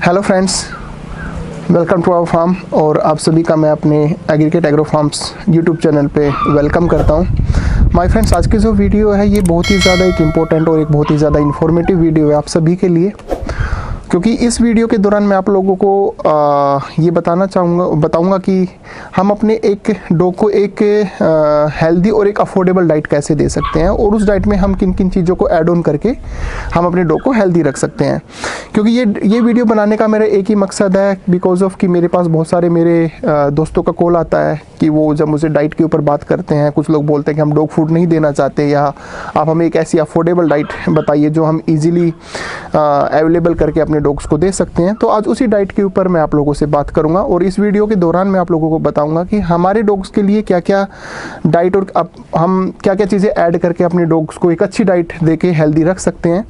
Hello friends, welcome to our farm. और आप सभी का मैं अपने Agricate Agro Farms YouTube channel पे वेलकम करता हूं। माय फ्रेंड्स, आज की जो वीडियो है ये बहुत ही ज़्यादा एक इम्पोर्टेंट और एक बहुत ही ज़्यादा इन्फॉर्मेटिव वीडियो है आप सभी के लिए, क्योंकि इस वीडियो के दौरान मैं आप लोगों को ये बताऊंगा कि हम अपने एक डॉग को एक हेल्दी और एक अफोर्डेबल डाइट कैसे दे सकते हैं, और उस डाइट में हम किन किन चीज़ों को ऐड ऑन करके हम अपने डॉग को हेल्दी रख सकते हैं। क्योंकि ये वीडियो बनाने का मेरा एक ही मकसद है, बिकॉज ऑफ कि मेरे पास बहुत सारे मेरे दोस्तों का कॉल आता है कि वो जब मुझे डाइट के ऊपर बात करते हैं, कुछ लोग बोलते हैं कि हम डॉग फूड नहीं देना चाहते, या आप हमें एक ऐसी अफोर्डेबल डाइट बताइए जो हम ईजिली अवेलेबल करके अपने डॉग्स को दे सकते हैं। तो आज उसी डाइट के ऊपर मैं आप लोगों से बात करूंगा, और इस वीडियो के दौरान मैं आप लोगों को बताऊंगा कि हमारे डॉग्स के लिए क्या क्या डाइट और हम क्या क्या चीज़ें ऐड करके अपने डॉग्स को एक अच्छी डाइट देके हेल्दी रख सकते हैं।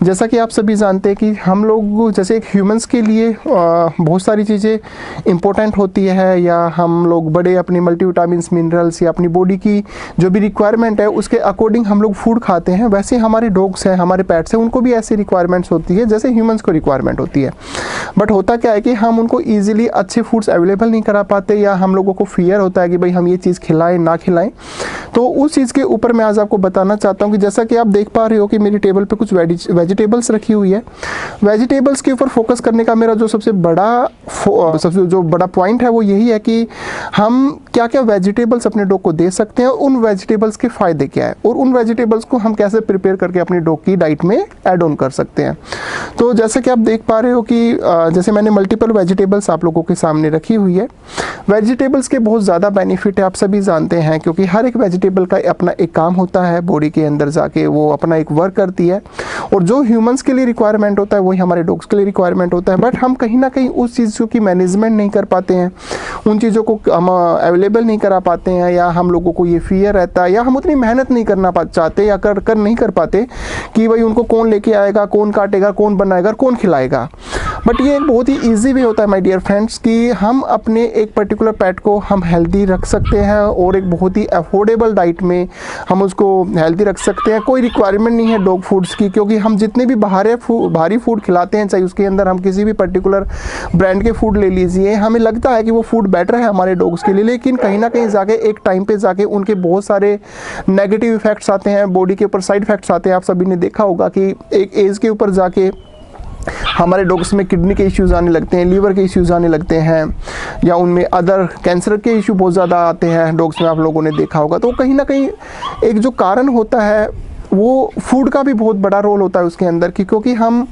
जैसा कि आप सभी जानते हैं कि हम लोग जैसे एक ह्यूमंस के लिए बहुत सारी चीज़ें इंपॉर्टेंट होती है, या हम लोग बड़े अपने मल्टीविटामिन्स मिनरल्स या अपनी बॉडी की जो भी रिक्वायरमेंट है उसके अकॉर्डिंग हम लोग फूड खाते हैं, वैसे हमारे डॉग्स हैं, हमारे पेट्स हैं, उनको भी ऐसी रिक्वायरमेंट्स होती है जैसे ह्यूमंस को रिक्वायरमेंट होती है। बट होता क्या है कि हम उनको ईजिली अच्छे फूड्स अवेलेबल नहीं करा पाते, या हम लोगों को फियर होता है कि भाई हम ये चीज़ खिलाएं ना खिलाएं। तो उस चीज़ के ऊपर मैं आज आपको बताना चाहता हूँ कि जैसा कि आप देख पा रहे हो कि मेरी टेबल पे कुछ वेजिटेबल्स रखी हुई है। वेजिटेबल्स के ऊपर फोकस करने का मेरा जो सबसे बड़ा पॉइंट है वो यही है कि हम क्या क्या वेजिटेबल्स अपने डॉग को दे सकते हैं, उन वेजिटेबल्स के फ़ायदे क्या है, और उन वेजिटेबल्स को हम कैसे प्रिपेयर करके अपने डॉग की डाइट में ऐड ऑन कर सकते हैं। तो जैसे कि आप देख पा रहे हो कि जैसे मैंने मल्टीपल वेजिटेबल्स आप लोगों के सामने रखी हुई है। वेजिटेबल्स के बहुत ज़्यादा बेनिफिट है, आप सभी जानते हैं, क्योंकि हर एक वेजिटेबल का अपना एक काम होता है, बॉडी के अंदर जाके वो अपना एक वर्क करती है, और जो ह्यूमंस के लिए रिक्वायरमेंट होता है वही हमारे डॉग्स के लिए रिक्वायरमेंट होता है। बट हम कहीं ना कहीं उस चीज़ों की मैनेजमेंट नहीं कर पाते हैं, उन चीज़ों को हम अवेलेबल नहीं करा पाते हैं, या हम लोगों को ये फियर रहता है, या हम उतनी मेहनत नहीं करना चाहते या कर नहीं कर पाते कि भाई उनको कौन लेके आएगा, कौन काटेगा, कौन बनाएगा, कौन खिलाएगा। बट ये एक बहुत ही ईजी वे होता है माय डियर फ्रेंड्स कि हम अपने एक पर्टिकुलर पेट को हम हेल्दी रख सकते हैं, और एक बहुत ही अफोर्डेबल डाइट में हम उसको हेल्दी रख सकते हैं। कोई रिक्वायरमेंट नहीं है डॉग फूड्स की, क्योंकि हम जितने भी भारी फूड खिलाते हैं, चाहे उसके अंदर हम किसी भी पर्टिकुलर ब्रांड के फूड ले लीजिए, हमें लगता है कि वो फूड बेटर है हमारे डॉग्स के लिए, लेकिन कहीं ना कहीं जाके एक टाइम पे जाके उनके बहुत सारे नेगेटिव इफेक्ट्स आते हैं, बॉडी के ऊपर साइड इफेक्ट्स आते हैं। आप सभी ने देखा होगा कि एक एज के ऊपर जाके हमारे डॉग्स में किडनी के इश्यूज़ आने लगते हैं, लीवर के इश्यूज़ आने लगते हैं, या उनमें अदर कैंसर के इशू बहुत ज़्यादा आते हैं डॉग्स में, आप लोगों ने देखा होगा। तो कहीं ना कहीं एक जो कारण होता है वो फूड का भी बहुत बड़ा रोल होता है उसके अंदर की, क्योंकि हम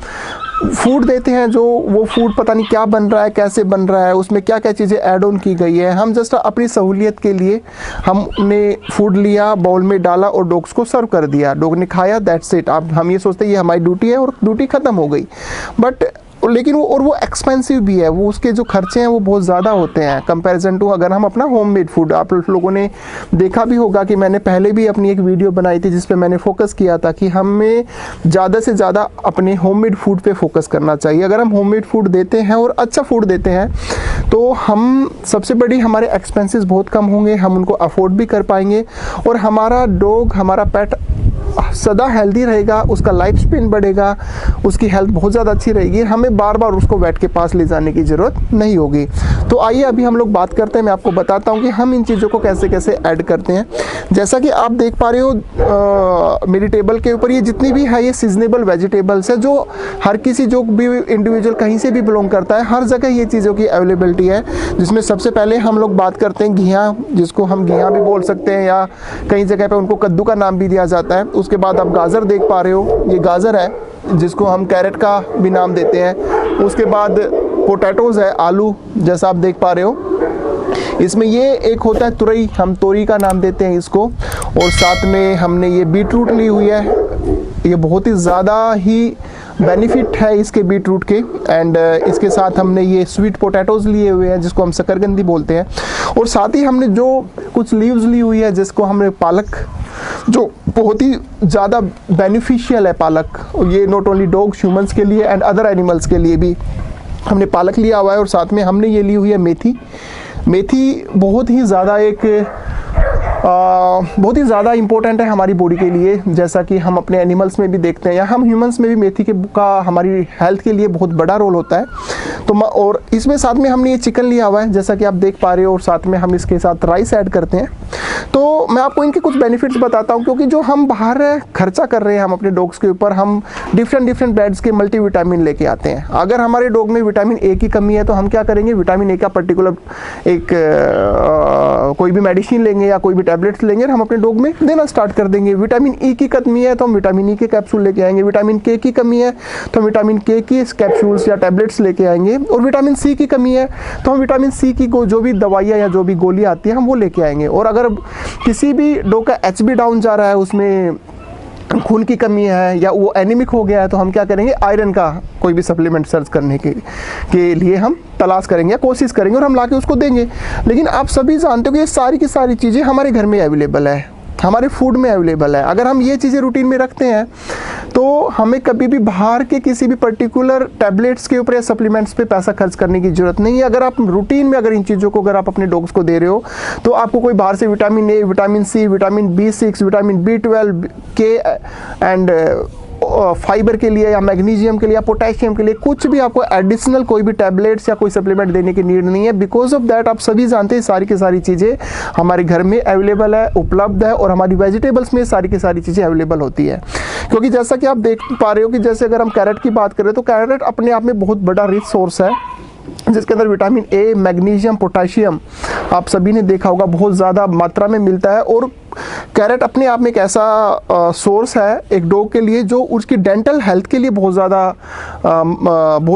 फूड देते हैं जो वो फूड पता नहीं क्या बन रहा है, कैसे बन रहा है, उसमें क्या क्या चीज़ें ऐड ऑन की गई है। हम जस्ट अपनी सहूलियत के लिए हमने फूड लिया, बाउल में डाला और डॉग्स को सर्व कर दिया, डॉग ने खाया, दैट्स इट। अब हम ये सोचते हैं ये हमारी ड्यूटी है और ड्यूटी ख़त्म हो गई। बट लेकिन वो एक्सपेंसिव भी है, वो उसके जो खर्चे हैं वो बहुत ज़्यादा होते हैं कंपैरिजन टू अगर हम अपना होममेड फूड। आप लोगों ने देखा भी होगा कि मैंने पहले भी अपनी एक वीडियो बनाई थी जिस पे मैंने फोकस किया था कि हमें ज़्यादा से ज़्यादा अपने होममेड फूड पे फोकस करना चाहिए। अगर हम होममेड फूड देते हैं और अच्छा फूड देते हैं तो हम सबसे बड़ी हमारे एक्सपेंसेस बहुत कम होंगे, हम उनको अफोर्ड भी कर पाएंगे, और हमारा डॉग, हमारा पेट सदा हेल्दी रहेगा, उसका लाइफ स्पेन बढ़ेगा, उसकी हेल्थ बहुत ज़्यादा अच्छी रहेगी, हमें बार बार उसको वेट के पास ले जाने की ज़रूरत नहीं होगी। तो आइए अभी हम लोग बात करते हैं, मैं आपको बताता हूँ कि हम इन चीज़ों को कैसे कैसे ऐड करते हैं। जैसा कि आप देख पा रहे हो मेरी टेबल के ऊपर ये जितनी भी है ये सीजनेबल वेजिटेबल्स है, जो हर किसी जो भी इंडिविजुअल कहीं से भी बिलोंग करता है, हर जगह ये चीज़ों की अवेलेबिलिटी है। जिसमें सबसे पहले हम लोग बात करते हैं घिया, जिसको हम घिया भी बोल सकते हैं, या कई जगह पे उनको कद्दू का नाम भी दिया जाता है। उसके बाद आप गाजर देख पा रहे हो, ये गाजर है जिसको हम कैरेट का भी नाम देते हैं। उसके बाद पोटैटोज़ है, आलू जैसा आप देख पा रहे हो। इसमें ये एक होता है तुरई, हम तोरी का नाम देते हैं इसको, और साथ में हमने ये बीटरूट ली हुई है, ये बहुत ही ज़्यादा ही बेनिफिट है इसके बीटरूट के। एंड इसके साथ हमने ये स्वीट पोटैटोज़ लिए हुए हैं जिसको हम शकरकंदी बोलते हैं, और साथ ही हमने जो कुछ लीव्स ली हुई है जिसको हमने पालक, जो बहुत ही ज़्यादा बेनिफिशियल है पालक, ये नॉट ओनली डॉग्स, ह्यूमंस के लिए एंड अदर एनिमल्स के लिए भी हमने पालक लिया हुआ है। और साथ में हमने ये ली हुई है मेथी। मेथी बहुत ही ज़्यादा बहुत ही ज़्यादा इम्पोर्टेंट है हमारी बॉडी के लिए, जैसा कि हम अपने एनिमल्स में भी देखते हैं या हम ह्यूमंस में भी मेथी का हमारी हेल्थ के लिए बहुत बड़ा रोल होता है। तो और इसमें साथ में हमने ये चिकन लिया हुआ है जैसा कि आप देख पा रहे हो, और साथ में हम इसके साथ राइस ऐड करते हैं। तो मैं आपको इनके कुछ बेनिफिट्स बताता हूँ, क्योंकि जो हम बाहर खर्चा कर रहे हैं हम अपने डॉग्स के ऊपर, हम डिफरेंट ब्रांड्स के मल्टीविटामिन लेके आते हैं। अगर हमारे डॉग में विटामिन ए की कमी है तो हम क्या करेंगे, विटामिन ए का पर्टिकुलर एक कोई भी मेडिसिन लेंगे या कोई भी टैबलेट्स लेंगे और हम अपने डॉग में देना स्टार्ट कर देंगे। विटामिन ई की कमी है तो हम विटामिन ई के कैप्सूल लेके आएंगे। विटामिन के की कमी है तो हम विटामिन के की कैप्सूल्स या टैबलेट्स लेके आएंगे। और विटामिन सी की कमी है तो हम विटामिन सी की जो भी दवाइयाँ या जो भी गोली आती है हम वो लेके आएंगे। और अगर किसी भी डॉग का एचबी डाउन जा रहा है, उसमें खून की कमी है या वो एनीमिक हो गया है, तो हम क्या करेंगे, आयरन का कोई भी सप्लीमेंट सर्च करने के लिए हम तलाश करेंगे या कोशिश करेंगे और हम लाके उसको देंगे। लेकिन आप सभी जानते हो कि ये सारी की सारी चीज़ें हमारे घर में अवेलेबल है, हमारे फूड में अवेलेबल है। अगर हम ये चीज़ें रूटीन में रखते हैं तो हमें कभी भी बाहर के किसी भी पर्टिकुलर टैबलेट्स के ऊपर या सप्लीमेंट्स पे पैसा खर्च करने की जरूरत नहीं है। अगर आप रूटीन में अगर इन चीज़ों को अगर आप अपने डॉग्स को दे रहे हो तो आपको कोई बाहर से vitamin A, vitamin C, vitamin B6, vitamin B12 के एंड फाइबर के लिए या मैग्नीशियम के लिए या पोटेशियम के लिए कुछ भी आपको एडिशनल कोई भी टैबलेट्स या कोई सप्लीमेंट देने की नीड नहीं है। बिकॉज ऑफ दैट आप सभी जानते हैं सारी की सारी चीज़ें हमारे घर में अवेलेबल है, उपलब्ध है, और हमारी वेजिटेबल्स में सारी की सारी चीज़ें अवेलेबल होती है। क्योंकि जैसा कि आप देख पा रहे हो कि जैसे अगर हम कैरेट की बात करें तो कैरेट अपने आप में बहुत बड़ा रिच सोर्स है, जिसके अंदर विटामिन ए, मैग्नीशियम, पोटेशियम आप सभी ने देखा होगा बहुत ज़्यादा मात्रा में मिलता है। और कैरेट अपने आप में एक ऐसा सोर्स है एक डॉग के लिए जो उसकी डेंटल हेल्थ के लिए बहुत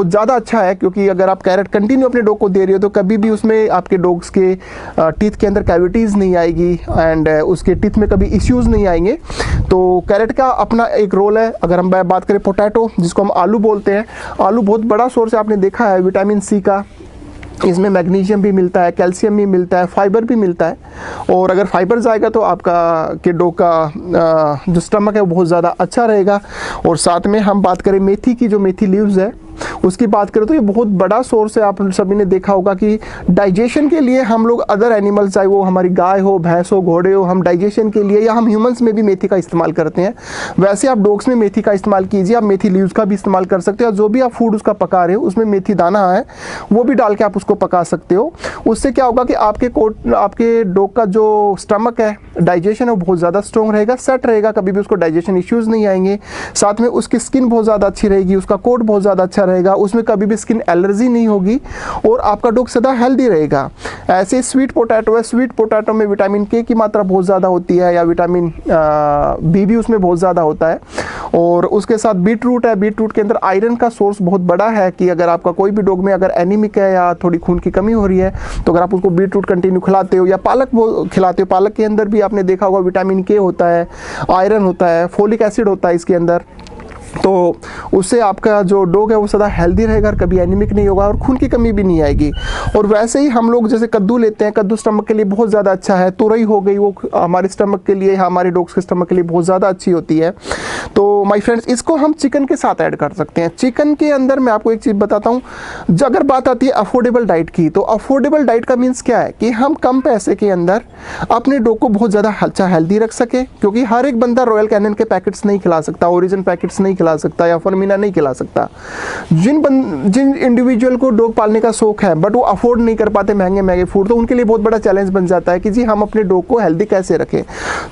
ज़्यादा अच्छा है। क्योंकि अगर आप कैरेट कंटिन्यू अपने डॉग को दे रहे हो तो कभी भी उसमें आपके डॉग्स के टीथ के अंदर कैविटीज़ नहीं आएगी एंड उसके टीथ में कभी इश्यूज़ नहीं आएंगे। तो कैरेट का अपना एक रोल है। अगर हम बात करें पोटैटो, जिसको हम आलू बोलते हैं, आलू बहुत बड़ा सोर्स है, आपने देखा है विटामिन सी का। इसमें मैग्नीशियम भी मिलता है, कैल्शियम भी मिलता है, फाइबर भी मिलता है। और अगर फाइबर जाएगा तो आपका के डॉग का जो स्टमक है वो बहुत ज़्यादा अच्छा रहेगा। और साथ में हम बात करें मेथी की, जो मेथी लीव्स है उसकी बात करें तो ये बहुत बड़ा सोर्स है। आप सभी ने देखा होगा कि डाइजेशन के लिए हम लोग अदर एनिमल्स, चाहे वो हमारी गाय हो, भैंस हो, घोड़े हो, हम डाइजेशन के लिए या हम ह्यूमंस में भी मेथी का इस्तेमाल करते हैं। वैसे आप डॉग्स में मेथी का इस्तेमाल कीजिए, आप मेथी लीव्स का भी इस्तेमाल कर सकते हो। और जो भी आप फूड उसका पका रहे हो उसमें मेथी दाना है वो भी डाल के आप उसको पका सकते हो। उससे क्या होगा कि आपके डॉग का जो स्टमक है, डाइजेशन है, वो बहुत ज़्यादा स्ट्रॉन्ग रहेगा, सेट रहेगा, कभी भी उसको डाइजेशन इश्यूज़ नहीं आएंगे। साथ में उसकी स्किन बहुत ज़्यादा अच्छी रहेगी, उसका कोट बहुत ज़्यादा अच्छा रहेगा, उसमें कभी भी स्किन एलर्जी नहीं होगी और आपका डॉग सदा हेल्दी रहेगा। ऐसे स्वीट पोटैटो है, स्वीट पोटैटो में विटामिन के की मात्रा बहुत ज़्यादा होती है, या विटामिन बी भी उसमें बहुत ज़्यादा होता है। और उसके साथ बीट रूट है, बीट रूट के अंदर आयरन का सोर्स बहुत बड़ा है कि अगर आपका कोई भी डॉग में अगर एनीमिक है या थोड़ी खून की कमी हो रही है तो अगर आप उसको बीट रूट कंटिन्यू खिलाते हो या पालक खिलाते हो, पालक के अंदर भी आपने देखा होगा विटामिन के होता है, आयरन होता है, फोलिक एसिड होता है इसके अंदर। तो उससे आपका जो डॉग है वो सदा हेल्दी रहेगा और कभी एनीमिक नहीं होगा और खून की कमी भी नहीं आएगी। और वैसे ही हम लोग जैसे कद्दू लेते हैं, कद्दू स्टमक के लिए बहुत ज़्यादा अच्छा है। तुरई हो गई, वो हमारे स्टमक के लिए, हमारे डॉग्स के स्टमक के लिए बहुत ज़्यादा अच्छी होती है। तो माय फ्रेंड्स, इसको हम चिकन के साथ ऐड कर सकते हैं। चिकन के अंदर मैं आपको एक चीज़ बताता हूँ, अगर बात आती है अफोर्डेबल डाइट की, तो अफोर्डेबल डाइट का मीन्स क्या है कि हम कम पैसे के अंदर अपने डॉग को बहुत ज़्यादा अच्छा हेल्दी रख सके। क्योंकि हर एक बंदा रॉयल कैनन के पैकेट्स नहीं खिला सकता, ओरिजिन पैकेट्स नहीं खिला सकता या फॉर्मिना नहीं खिला सकता। जिन इंडिविजुअल को डॉग पालने का शौक है बट वो अफोर्ड नहीं कर पाते महंगे महंगे फूड, तो उनके लिए बहुत बड़ा चैलेंज बन जाता है कि जी हम अपने डॉग को हेल्दी कैसे रखें।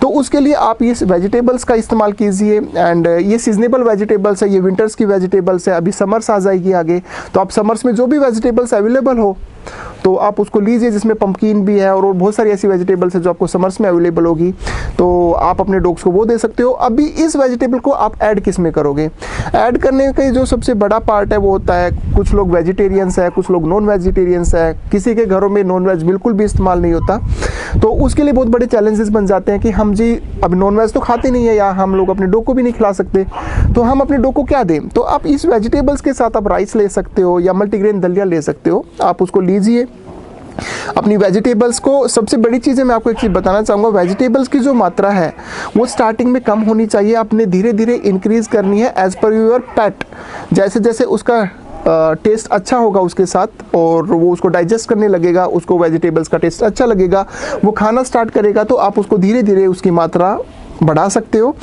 तो उसके लिए आप ये वेजिटेबल्स का इस्तेमाल कीजिए। एंड ये सीजनेबल वेजिटेबल्स है, ये विंटर्स की वेजिटेबल्स है। अभी समर्स आ जाएगी आगे, तो आप समर्स में जो भी वेजिटेबल्स अवेलेबल हो तो आप उसको लीजिए, जिसमें पंपकिन भी है और बहुत सारी ऐसी वेजिटेबल्स है जो आपको समर्स में अवेलेबल होगी, तो आप अपने डॉग्स को वो दे सकते हो। अभी इस वेजिटेबल को आप ऐड किस में करोगे? ऐड करने का जो सबसे बड़ा पार्ट है वो होता है, कुछ लोग वेजिटेरियंस है, कुछ लोग नॉन वेजिटेरियंस है, किसी के घरों में नॉन वेज बिल्कुल भी इस्तेमाल नहीं होता, तो उसके लिए बहुत बड़े चैलेंजेस बन जाते हैं कि हम जी अब नॉन वेज तो खाते नहीं है या हम लोग अपने डॉग को भी नहीं खिला सकते, तो हम अपने डॉग को क्या दें? तो आप इस वेजिटेबल्स के साथ आप राइस ले सकते हो या मल्टीग्रेन दलिया ले सकते हो, आप उसको लीजिए अपनी वेजिटेबल्स को। सबसे बड़ी चीज़ है, मैं आपको एक चीज़ बताना चाहूँगा, वेजिटेबल्स की जो मात्रा है वो स्टार्टिंग में कम होनी चाहिए, आपने धीरे धीरे इंक्रीज़ करनी है एज़ पर योर पेट। जैसे जैसे उसका टेस्ट अच्छा होगा उसके साथ और वो उसको डाइजेस्ट करने लगेगा, उसको वेजिटेबल्स का टेस्ट अच्छा लगेगा, वो खाना स्टार्ट करेगा, तो आप उसको धीरे धीरे उसकी मात्रा बढ़ा सकते हो,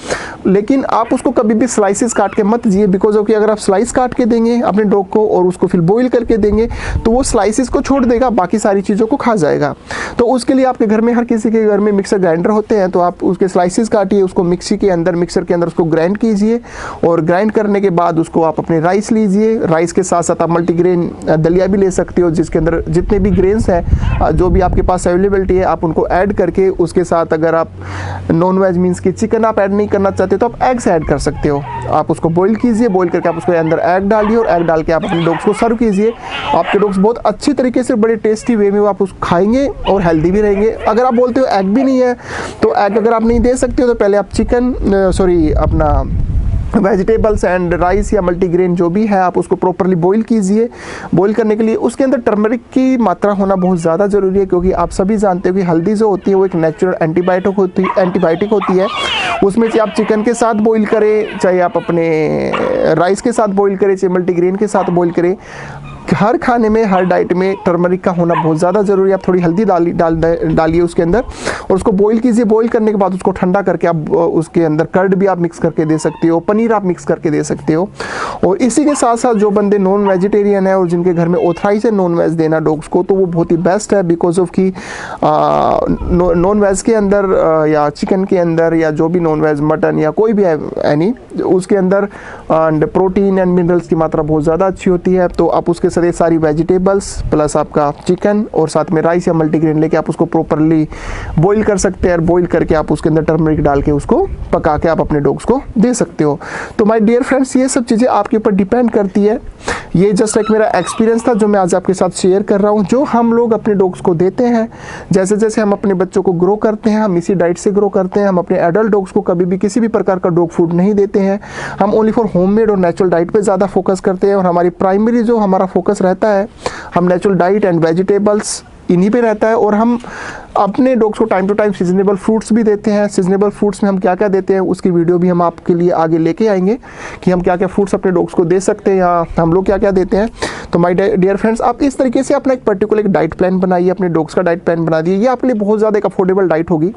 लेकिन आप उसको कभी भी स्लाइसेस काट के मत दीजिए, बिकॉज ऑफ कि अगर आप स्लाइस काट के देंगे अपने डॉग को और उसको फिर बॉईल करके देंगे तो वो स्लाइसेस को छोड़ देगा, बाकी सारी चीज़ों को खा जाएगा। तो उसके लिए आपके घर में, हर किसी के घर में मिक्सर ग्राइंडर होते हैं, तो आप उसके स्लाइसेस काटिए, उसको मिक्सर के अंदर उसको ग्राइंड कीजिए और ग्राइंड करने के बाद उसको आप अपने राइस लीजिए। राइस के साथ साथ आप मल्टीग्रेन दलिया भी ले सकते हो, जिसके अंदर जितने भी ग्रेन्स हैं जो भी आपके पास अवेलेबिलिटी है आप उनको ऐड करके, उसके साथ अगर आप नॉन वेज मीन्स कि चिकन आप ऐड नहीं करना चाहते तो आप एग्स ऐड कर सकते हो। आप उसको बॉईल कीजिए, बॉईल करके आप उसके अंदर एग डालिए और एग डाल के आप अपने डॉग्स को सर्व कीजिए। आपके डॉग्स बहुत अच्छी तरीके से, बड़े टेस्टी वे में आप उसको खाएंगे और हेल्दी भी रहेंगे। अगर आप बोलते हो एग भी नहीं है तो एग अगर आप नहीं दे सकते हो तो पहले आप अपना वेजिटेबल्स एंड राइस या मल्टीग्रेन जो भी है आप उसको प्रॉपरली बॉईल कीजिए। बॉईल करने के लिए उसके अंदर टर्मरिक की मात्रा होना बहुत ज़्यादा ज़रूरी है, क्योंकि आप सभी जानते हो कि हल्दी जो होती है वो एक नेचुरल एंटीबायोटिक होती है। उसमें चाहे आप चिकन के साथ बॉईल करें, चाहे आप अपने राइस के साथ बॉईल करें, चाहे मल्टीग्रेन के साथ बॉईल करें, हर खाने में, हर डाइट में टर्मरिक का होना बहुत ज़्यादा ज़रूरी है। आप थोड़ी हल्दी डालिए उसके अंदर और उसको बॉईल कीजिए। बॉईल करने के बाद उसको ठंडा करके आप उसके अंदर कर्ड भी आप मिक्स करके दे सकते हो, पनीर आप मिक्स करके दे सकते हो। और इसी के साथ साथ जो बंदे नॉन वेजिटेरियन है और जिनके घर में ऑथराइज है नॉन वेज देना डॉग्स को, तो वो बहुत ही बेस्ट है, बिकॉज ऑफ कि नॉन वेज के अंदर या चिकन के अंदर या जो भी नॉन वेज, मटन या कोई भी एनी, उसके अंदर प्रोटीन एंड मिनरल्स की मात्रा बहुत ज़्यादा अच्छी होती है। तो आप उसके साथ सारी वेजिटेबल्स प्लस आपका चिकन और साथ में राइस या मल्टीग्रेन लेके आप उसको प्रॉपरली बॉईल कर सकते हैं और बॉईल करके आप उसके अंदर टर्मरिक डाल के उसको पका के आप अपने डॉग्स को दे सकते हो। तो माय डियर फ्रेंड्स, ये सब चीज़ें आपके ऊपर डिपेंड करती है। ये जस्ट एक मेरा एक्सपीरियंस था जो मैं आज आपके साथ शेयर कर रहा हूँ। जो हम लोग अपने डॉग्स को देते हैं, जैसे जैसे हम अपने बच्चों को ग्रो करते हैं, हम इसी डाइट से ग्रो करते हैं। हम अपने एडल्ट डॉग्स को कभी भी किसी भी प्रकार का डॉग फूड नहीं देते हैं। हम ओनली फॉर होममेड और नेचुरल डाइट पे ज़्यादा फोकस करते हैं और हमारी प्राइमरी जो हमारा फोकस रहता है, हम नेचुरल डाइट एंड वेजिटेबल्स इन्हीं पे रहता है। और हम अपने डॉग्स को time to time seasonable fruits भी देते हैं। सीजनेबल फ्रूट्स में हम क्या क्या देते हैं उसकी वीडियो भी हम आपके लिए आगे लेके आएंगे कि हम क्या क्या फ्रूट्स अपने डॉग्स को दे सकते हैं या हम लोग क्या क्या देते हैं। तो माय डियर फ्रेंड्स, आप इस तरीके से अपना एक पर्टिकुलर डाइट प्लान बनाइए, अपने डॉग्स का डाइट प्लान बना दिए। ये आपके लिए बहुत ज़्यादा एक अफोर्डेबल डाइट होगी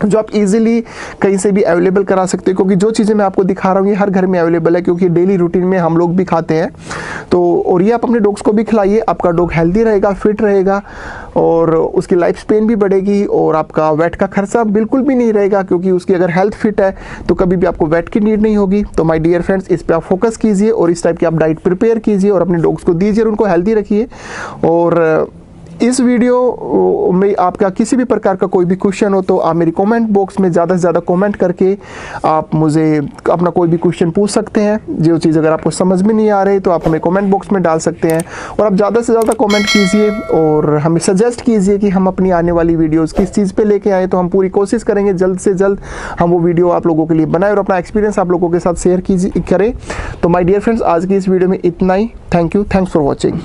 जो आप इजीली कहीं से भी अवेलेबल करा सकते हो, क्योंकि जो चीज़ें मैं आपको दिखा रहा हूँ ये हर घर में अवेलेबल है, क्योंकि डेली रूटीन में हम लोग भी खाते हैं। तो और ये आप अपने डॉग्स को भी खिलाइए, आपका डॉग हेल्दी रहेगा, फिट रहेगा और उसकी लाइफ स्पेन भी बढ़ेगी और आपका वेट का खर्चा बिल्कुल भी नहीं रहेगा, क्योंकि उसकी अगर हेल्थ फिट है तो कभी भी आपको वेट की नीड नहीं होगी। तो माय डियर फ्रेंड्स, इस पर आप फोकस कीजिए और इस टाइप की आप डाइट प्रिपेयर कीजिए और अपने डॉग्स को दीजिए और उनको हेल्दी रखिए। और इस वीडियो में आपका किसी भी प्रकार का कोई भी क्वेश्चन हो तो आप मेरी कमेंट बॉक्स में ज़्यादा से ज़्यादा कमेंट करके आप मुझे अपना कोई भी क्वेश्चन पूछ सकते हैं। जो चीज़ अगर आपको समझ में नहीं आ रही तो आप हमें कमेंट बॉक्स में डाल सकते हैं और आप ज़्यादा से ज़्यादा कमेंट कीजिए और हमें सजेस्ट कीजिए कि हम अपनी आने वाली वीडियोज़ किस चीज़ पर लेके आए। तो हम पूरी कोशिश करेंगे जल्द से जल्द हम वो वीडियो आप लोगों के लिए बनाएं और अपना एक्सपीरियंस आप लोगों के साथ शेयर करें। तो माय डियर फ्रेंड्स, आज की इस वीडियो में इतना ही। Thank you, thanks for watching.